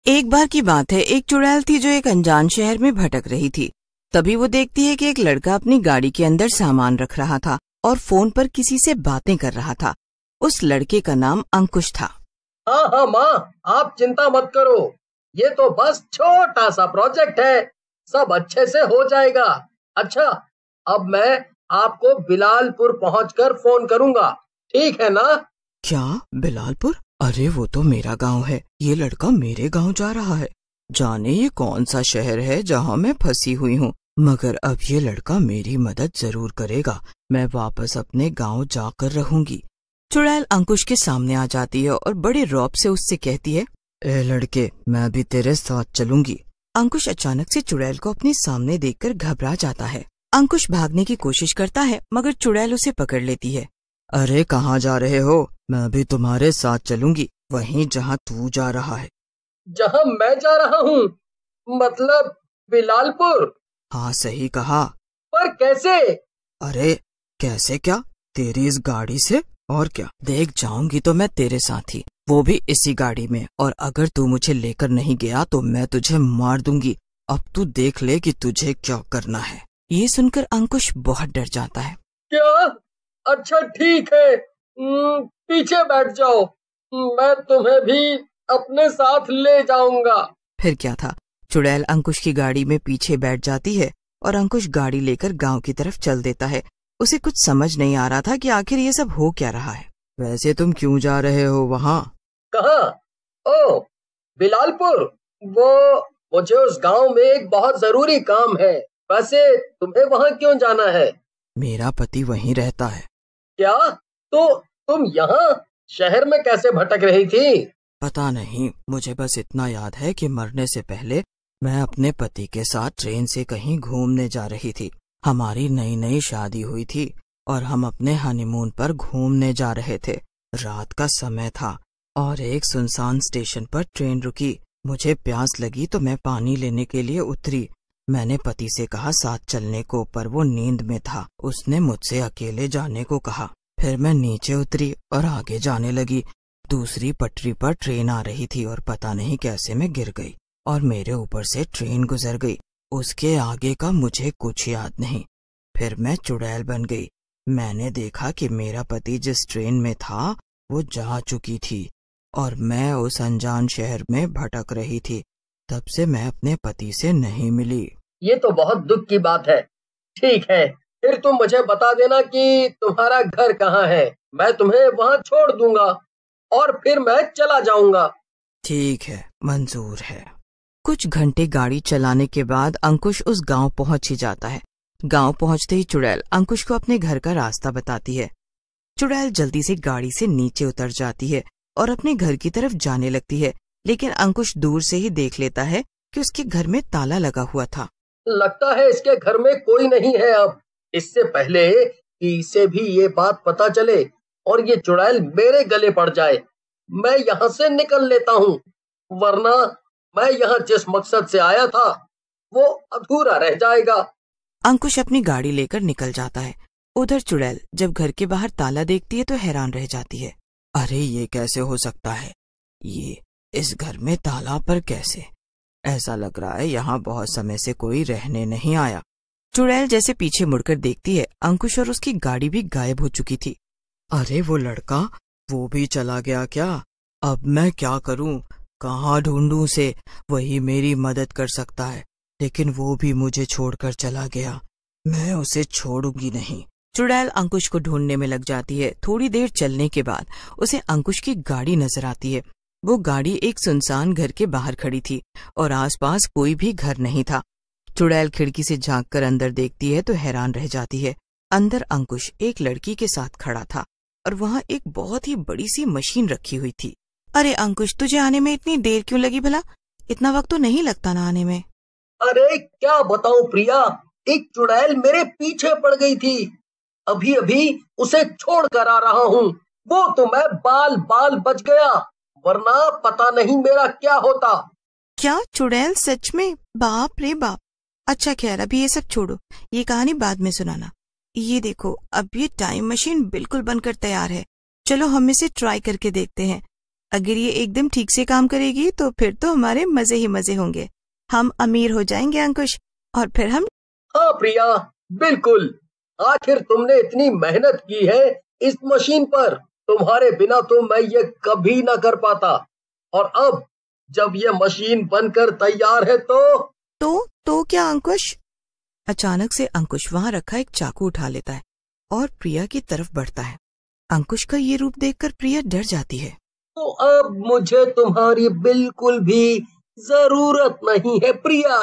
एक बार की बात है, एक चुड़ैल थी जो एक अनजान शहर में भटक रही थी। तभी वो देखती है कि एक लड़का अपनी गाड़ी के अंदर सामान रख रहा था और फोन पर किसी से बातें कर रहा था। उस लड़के का नाम अंकुश था। हाँ हाँ माँ, आप चिंता मत करो, ये तो बस छोटा सा प्रोजेक्ट है, सब अच्छे से हो जाएगा। अच्छा, अब मैं आपको बिलालपुर पहुंचकर फोन करूंगा, ठीक है ना? क्या बिलालपुर? अरे वो तो मेरा गांव है। ये लड़का मेरे गांव जा रहा है। जाने ये कौन सा शहर है जहां मैं फंसी हुई हूँ। मगर अब ये लड़का मेरी मदद जरूर करेगा। मैं वापस अपने गांव जाकर रहूंगी। चुड़ैल अंकुश के सामने आ जाती है और बड़े रौब से उससे कहती है, ए लड़के, मैं भी तेरे साथ चलूंगी। अंकुश अचानक से चुड़ैल को अपने सामने देखकर घबरा जाता है। अंकुश भागने की कोशिश करता है मगर चुड़ैल उसे पकड़ लेती है। अरे कहाँ जा रहे हो? मैं भी तुम्हारे साथ चलूंगी, वहीं जहाँ तू जा रहा है। जहाँ मैं जा रहा हूँ, मतलब बिलालपुर? हाँ सही कहा। पर कैसे? अरे कैसे क्या? तेरी इस गाड़ी से। और क्या, देख जाऊंगी तो मैं तेरे साथ ही, वो भी इसी गाड़ी में। और अगर तू मुझे लेकर नहीं गया तो मैं तुझे मार दूंगी। अब तू देख ले कि तुझे क्या करना है। ये सुनकर अंकुश बहुत डर जाता है। क्या? अच्छा ठीक है, पीछे बैठ जाओ, मैं तुम्हें भी अपने साथ ले जाऊंगा। फिर क्या था, चुड़ैल अंकुश की गाड़ी में पीछे बैठ जाती है और अंकुश गाड़ी लेकर गांव की तरफ चल देता है। उसे कुछ समझ नहीं आ रहा था कि आखिर ये सब हो क्या रहा है। वैसे तुम क्यों जा रहे हो वहाँ? कहाँ? ओ, बिलालपुर। वो मुझे उस गांव में एक बहुत जरूरी काम है। वैसे तुम्हें वहाँ क्यों जाना है? मेरा पति वहीं रहता है। क्या? तो तुम यहाँ शहर में कैसे भटक रही थी? पता नहीं, मुझे बस इतना याद है कि मरने से पहले मैं अपने पति के साथ ट्रेन से कहीं घूमने जा रही थी। हमारी नई नई शादी हुई थी और हम अपने हनीमून पर घूमने जा रहे थे। रात का समय था और एक सुनसान स्टेशन पर ट्रेन रुकी। मुझे प्यास लगी तो मैं पानी लेने के लिए उतरी। मैंने पति से कहा साथ चलने को, पर वो नींद में था। उसने मुझसे अकेले जाने को कहा। फिर मैं नीचे उतरी और आगे जाने लगी। दूसरी पटरी पर ट्रेन आ रही थी और पता नहीं कैसे मैं गिर गई और मेरे ऊपर से ट्रेन गुजर गई। उसके आगे का मुझे कुछ याद नहीं। फिर मैं चुड़ैल बन गई। मैंने देखा कि मेरा पति जिस ट्रेन में था वो जा चुकी थी और मैं उस अनजान शहर में भटक रही थी। तब से मैं अपने पति से नहीं मिली। ये तो बहुत दुख की बात है। ठीक है, फिर तुम मुझे बता देना कि तुम्हारा घर कहाँ है, मैं तुम्हें वहाँ छोड़ दूंगा और फिर मैं चला जाऊंगा। ठीक है, मंजूर है। कुछ घंटे गाड़ी चलाने के बाद अंकुश उस गांव पहुंच ही जाता है। गांव पहुंचते ही चुड़ैल अंकुश को अपने घर का रास्ता बताती है। चुड़ैल जल्दी से गाड़ी से नीचे उतर जाती है और अपने घर की तरफ जाने लगती है, लेकिन अंकुश दूर से ही देख लेता है कि उसके घर में ताला लगा हुआ था। लगता है इसके घर में कोई नहीं है अब। इससे पहले कि इसे भी ये बात पता चले और ये चुड़ैल मेरे गले पड़ जाए, मैं यहाँ से निकल लेता हूँ, वरना मैं यहाँ जिस मकसद से आया था वो अधूरा रह जाएगा। अंकुश अपनी गाड़ी लेकर निकल जाता है। उधर चुड़ैल जब घर के बाहर ताला देखती है तो हैरान रह जाती है। अरे ये कैसे हो सकता है? ये इस घर में ताला पर कैसे? ऐसा लग रहा है यहाँ बहुत समय से कोई रहने नहीं आया। चुड़ैल जैसे पीछे मुड़कर देखती है, अंकुश और उसकी गाड़ी भी गायब हो चुकी थी। अरे वो लड़का, वो भी चला गया क्या? अब मैं क्या करूं? कहाँ ढूंढूं उसे? वही मेरी मदद कर सकता है, लेकिन वो भी मुझे छोड़कर चला गया। मैं उसे छोड़ूंगी नहीं। चुड़ैल अंकुश को ढूंढने में लग जाती है। थोड़ी देर चलने के बाद उसे अंकुश की गाड़ी नजर आती है। वो गाड़ी एक सुनसान घर के बाहर खड़ी थी और आसपास कोई भी घर नहीं था। चुड़ैल खिड़की से झांककर अंदर देखती है तो हैरान रह जाती है। अंदर अंकुश एक लड़की के साथ खड़ा था और वहाँ एक बहुत ही बड़ी सी मशीन रखी हुई थी। अरे अंकुश, तुझे आने में इतनी देर क्यों लगी भला? इतना वक्त तो नहीं लगता ना आने में। अरे क्या बताऊं प्रिया, एक चुड़ैल मेरे पीछे पड़ गई थी। अभी अभी उसे छोड़ कर आ रहा हूँ। वो तो मैं बाल बाल बच गया, वरना पता नहीं मेरा क्या होता। क्या चुड़ैल सच में? बाप रे बाप। अच्छा खैर, अभी ये सब छोड़ो, ये कहानी बाद में सुनाना। ये देखो, अब ये टाइम मशीन बिल्कुल बनकर तैयार है। चलो हम इसे ट्राई करके देखते हैं। अगर ये एकदम ठीक से काम करेगी तो फिर तो हमारे मजे ही मजे होंगे। हम अमीर हो जाएंगे अंकुश, और फिर हम। हाँ प्रिया, बिल्कुल। आखिर तुमने इतनी मेहनत की है इस मशीन पर, तुम्हारे बिना तो मैं ये कभी ना कर पाता। और अब जब ये मशीन बनकर तैयार है तो क्या अंकुश? अचानक से अंकुश वहां रखा एक चाकू उठा लेता है और प्रिया की तरफ बढ़ता है। अंकुश का ये रूप देखकर प्रिया डर जाती है। तो अब मुझे तुम्हारी बिल्कुल भी जरूरत नहीं है प्रिया।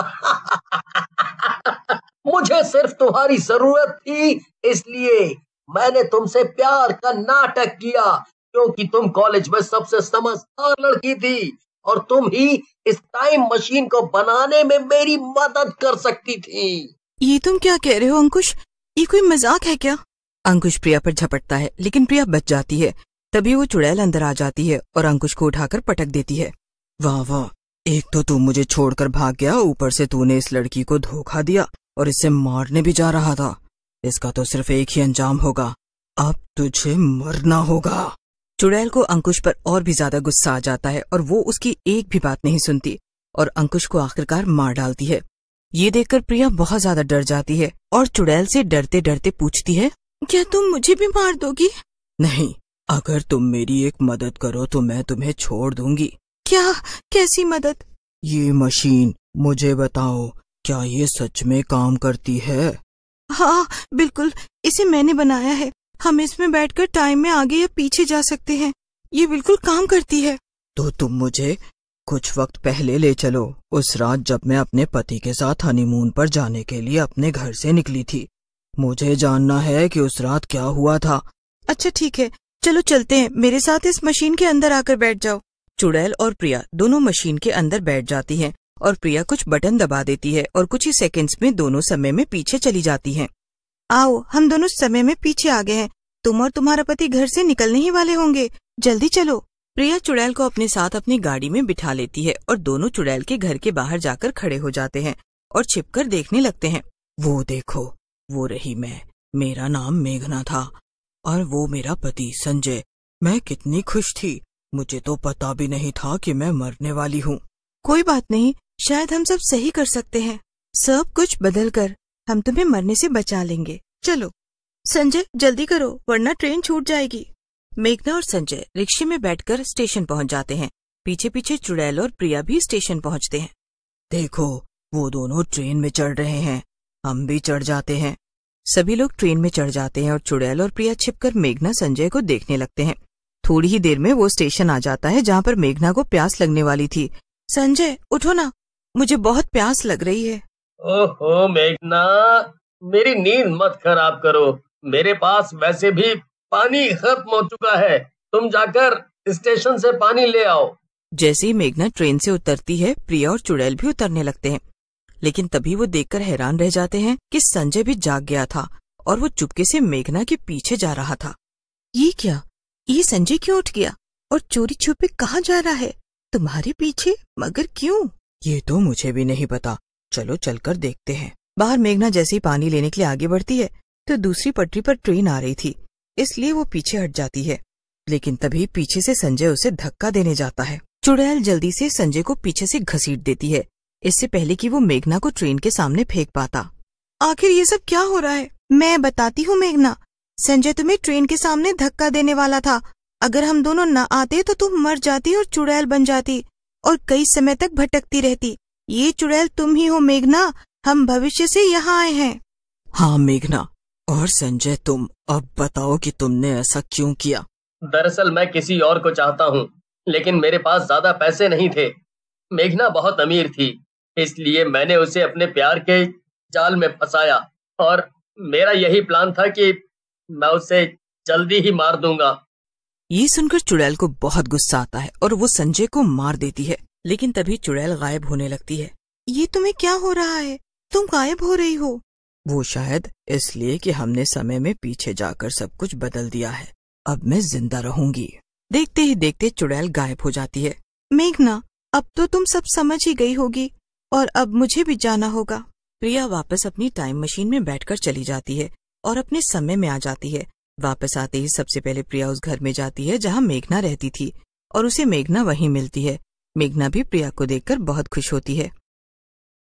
मुझे सिर्फ तुम्हारी जरूरत थी, इसलिए मैंने तुमसे प्यार का नाटक किया, क्योंकि तुम कॉलेज में सबसे समझदार लड़की थी और तुम ही इस टाइम मशीन को बनाने में मेरी मदद कर सकती थी। ये तुम क्या कह रहे हो अंकुश? ये कोई मजाक है क्या? अंकुश प्रिया पर झपटता है, लेकिन प्रिया बच जाती है। तभी वो चुड़ैल अंदर आ जाती है और अंकुश को उठाकर पटक देती है। वाह वाह, एक तो तू मुझे छोड़कर भाग गया, ऊपर से तूने इस लड़की को धोखा दिया और इसे मारने भी जा रहा था। इसका तो सिर्फ एक ही अंजाम होगा, अब तुझे मरना होगा। चुड़ैल को अंकुश पर और भी ज्यादा गुस्सा आ जाता है और वो उसकी एक भी बात नहीं सुनती और अंकुश को आखिरकार मार डालती है। ये देखकर प्रिया बहुत ज्यादा डर जाती है और चुड़ैल से डरते डरते पूछती है, क्या तुम मुझे भी मार दोगी? नहीं, अगर तुम मेरी एक मदद करो तो मैं तुम्हें छोड़ दूंगी। क्या? कैसी मदद? ये मशीन, मुझे बताओ, क्या ये सच में काम करती है? हाँ बिल्कुल, इसे मैंने बनाया है। हम इसमें बैठकर टाइम में आगे या पीछे जा सकते हैं। ये बिल्कुल काम करती है। तो तुम मुझे कुछ वक्त पहले ले चलो, उस रात जब मैं अपने पति के साथ हनीमून पर जाने के लिए अपने घर से निकली थी। मुझे जानना है कि उस रात क्या हुआ था। अच्छा ठीक है, चलो चलते हैं, मेरे साथ इस मशीन के अंदर आकर बैठ जाओ। चुड़ैल और प्रिया दोनों मशीन के अंदर बैठ जाती हैं और प्रिया कुछ बटन दबा देती है और कुछ ही सेकंड्स में दोनों समय में पीछे चली जाती हैं। आओ, हम दोनों समय में पीछे आ गए हैं। तुम और तुम्हारा पति घर से निकलने ही वाले होंगे, जल्दी चलो। प्रिया चुड़ैल को अपने साथ अपनी गाड़ी में बिठा लेती है और दोनों चुड़ैल के घर के बाहर जाकर खड़े हो जाते हैं और छिपकर देखने लगते हैं। वो देखो, वो रही मैं, मेरा नाम मेघना था और वो मेरा पति संजय। मैं कितनी खुश थी, मुझे तो पता भी नहीं था कि मैं मरने वाली हूँ। कोई बात नहीं, शायद हम सब सही कर सकते हैं। सब कुछ बदल कर हम तुम्हें मरने से बचा लेंगे। चलो संजय, जल्दी करो वरना ट्रेन छूट जाएगी। मेघना और संजय रिक्शे में बैठकर स्टेशन पहुंच जाते हैं। पीछे पीछे चुड़ैल और प्रिया भी स्टेशन पहुंचते हैं। देखो, वो दोनों ट्रेन में चढ़ रहे हैं, हम भी चढ़ जाते हैं। सभी लोग ट्रेन में चढ़ जाते हैं और चुड़ैल और प्रिया छिपकर मेघना संजय को देखने लगते हैं। थोड़ी ही देर में वो स्टेशन आ जाता है जहाँ पर मेघना को प्यास लगने वाली थी। संजय उठो ना, मुझे बहुत प्यास लग रही है। ओहो मेघना, मेरी नींद मत खराब करो, मेरे पास वैसे भी पानी खत्म हो चुका है, तुम जाकर स्टेशन से पानी ले आओ। जैसे ही मेघना ट्रेन से उतरती है, प्रिया और चुड़ैल भी उतरने लगते हैं, लेकिन तभी वो देखकर हैरान रह जाते हैं कि संजय भी जाग गया था और वो चुपके से मेघना के पीछे जा रहा था। ये क्या? ये संजय क्यों उठ गया और चोरी छुपे कहाँ जा रहा है? तुम्हारे पीछे, मगर क्यों? ये तो मुझे भी नहीं पता, चलो चलकर देखते हैं। बाहर मेघना जैसे ही पानी लेने के लिए आगे बढ़ती है तो दूसरी पटरी पर ट्रेन आ रही थी, इसलिए वो पीछे हट जाती है, लेकिन तभी पीछे से संजय उसे धक्का देने जाता है। चुड़ैल जल्दी से संजय को पीछे से घसीट देती है, इससे पहले कि वो मेघना को ट्रेन के सामने फेंक पाता। आखिर ये सब क्या हो रहा है? मैं बताती हूँ मेघना, संजय तुम्हें ट्रेन के सामने धक्का देने वाला था। अगर हम दोनों न आते तो तुम मर जाती और चुड़ैल बन जाती और कई समय तक भटकती रहती। ये चुड़ैल तुम ही हो मेघना, हम भविष्य से यहाँ आए हैं। हाँ मेघना, और संजय तुम, अब बताओ कि तुमने ऐसा क्यों किया? दरअसल मैं किसी और को चाहता हूँ, लेकिन मेरे पास ज्यादा पैसे नहीं थे। मेघना बहुत अमीर थी, इसलिए मैंने उसे अपने प्यार के जाल में फंसाया और मेरा यही प्लान था कि मैं उसे जल्दी ही मार दूंगा। ये सुनकर चुड़ैल को बहुत गुस्सा आता है और वो संजय को मार देती है, लेकिन तभी चुड़ैल गायब होने लगती है। ये तुम्हें क्या हो रहा है? तुम गायब हो रही हो। वो शायद इसलिए कि हमने समय में पीछे जाकर सब कुछ बदल दिया है, अब मैं जिंदा रहूंगी। देखते ही देखते चुड़ैल गायब हो जाती है। मेघना, अब तो तुम सब समझ ही गई होगी और अब मुझे भी जाना होगा। प्रिया वापस अपनी टाइम मशीन में बैठकर चली जाती है और अपने समय में आ जाती है। वापस आते ही सबसे पहले प्रिया उस घर में जाती है जहाँ मेघना रहती थी और उसे मेघना वहीं मिलती है। मेघना भी प्रिया को देखकर बहुत खुश होती है।